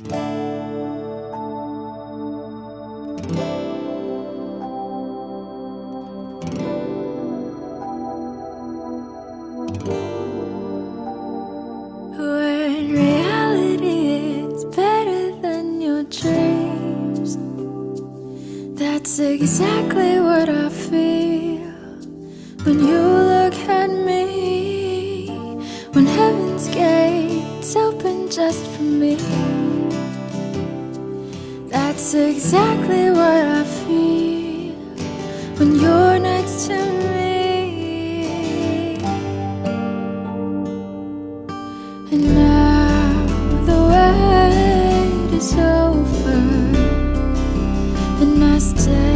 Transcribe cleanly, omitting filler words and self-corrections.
When reality is better than your dreams, that's exactly what I feel when you look at me. When heaven's gates open just for me, that's exactly what I feel when you're next to me. And now the wait is over, and I stay